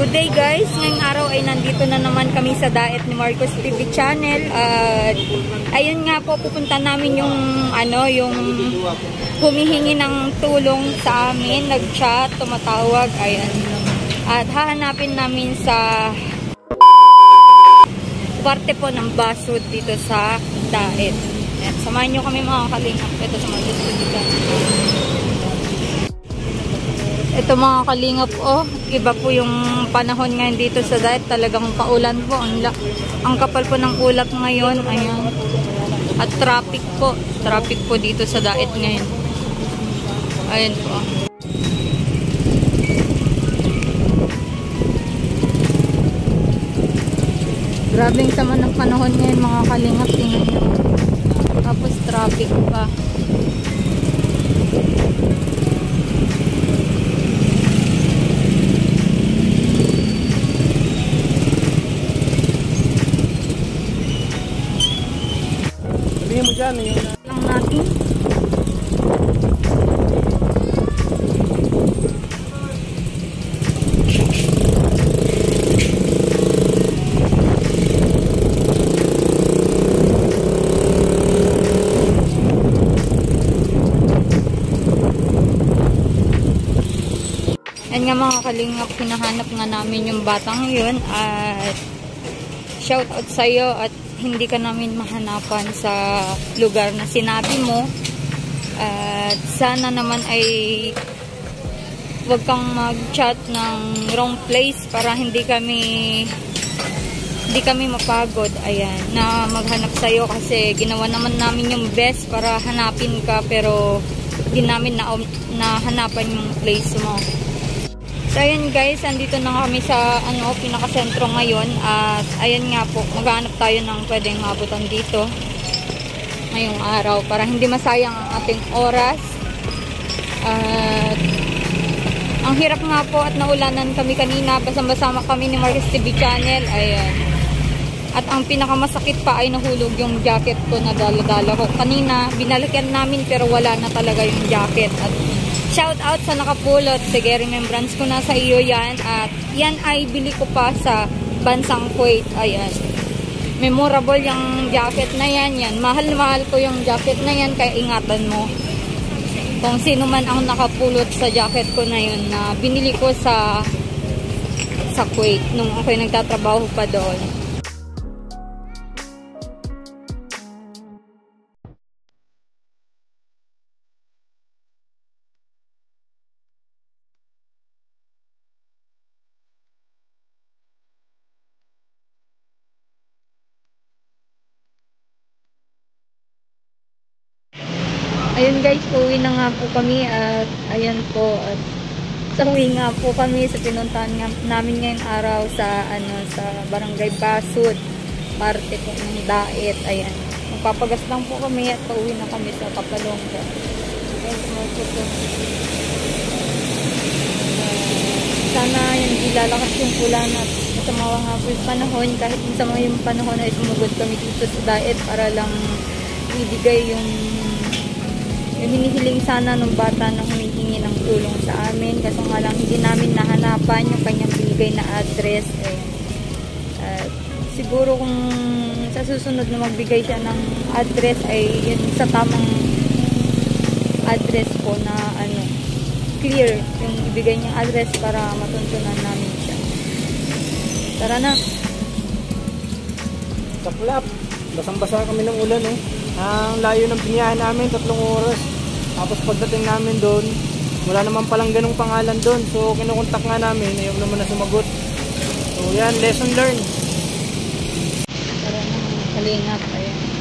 Good day guys, ngayong araw ay nandito na naman kami sa Daet ni Marcos TV channel. Ayun nga po, pupunta namin yung yung humihingi ng tulong sa amin, nag-chat, tumatawag, ayan. At hahanapin namin sa parte po ng Basud dito sa Daet. Ayan, samahan nyo kami mga kalingap. Ito sa Marcos TV channel. Ito mga kalingap, iba po yung panahon ngayon dito sa Daet. Talagang paulan po. Ang kapal po ng ulap ngayon. Ayan. At traffic po. Traffic po dito sa Daet ngayon. Ayan po. Grabing sama ng panahon ngayon mga kalingap. Tingnan nyo. Tapos traffic pa. Sabihin mo dyan, yung lang natin. Yan nga mga kalingap, hinahanap nga namin yung batang yun at shout out sa'yo at hindi ka namin mahanapan sa lugar na sinabi mo. At sana naman ay wag kang mag-chat ng wrong place para hindi kami mapagod. Ayan, na maghanap sa'yo kasi ginawa naman namin yung best para hanapin ka pero hindi namin nahanapan yung place mo. So ayan guys, andito na kami sa pinakasentro ngayon at ayan nga po, maghanap tayo ng pwedeng mabutan dito ngayong araw para hindi masayang ang ating oras. At ang hirap nga po at naulanan kami kanina, basang-basama kami ni Marcos TV channel. Ayan. At ang pinakamasakit pa ay nahulog yung jacket ko na dala-dala ko. Kanina, binalikan namin pero wala na talaga yung jacket. At shout out sa nakapulot. Sige, remembrance ko na sa iyo yan. At yan ay bili ko pa sa bansang Kuwait. Ayan. Memorable yung jacket na yan. Mahal na mahal ko yung jacket na yan. Kaya ingatan mo. Kung sino man ang nakapulot sa jacket ko na yun na binili ko sa Kuwait nung ako'y nagtatrabaho pa doon. Ayun guys, uwi na nga po kami at ayan po at sa uwi nga po kami sa pinuntahan namin ngayong araw sa sa Barangay Basud, parte po ng Daet. Ayan, magpapagas lang po kami at pauwi na kami sa Kapalongga. Sana hindi lalakas yung ulan at masama nga po yung panahon. Kahit masama yung panahon ay sumugod kami dito sa Daet para lang ibigay yung hinihiling sana ng bata na humihingi ng tulong sa amin. Kaso nga lang hindi namin nahanapan yung kanyang binigay na address. Siguro kung sa susunod na magbigay siya ng address ay yun sa tamang address po na clear yung ibigay niyang address para matuntunan namin siya. Tara na. saklap. Basang-basa kami ng ulan Ang layo ng biniyahan namin, 3 oras. Tapos pagdating namin doon, wala naman palang ganung pangalan doon. So kinukontak nga namin, ayaw naman na sumagot. So yan, lesson learned. Tara na mga kalingap. Ayan.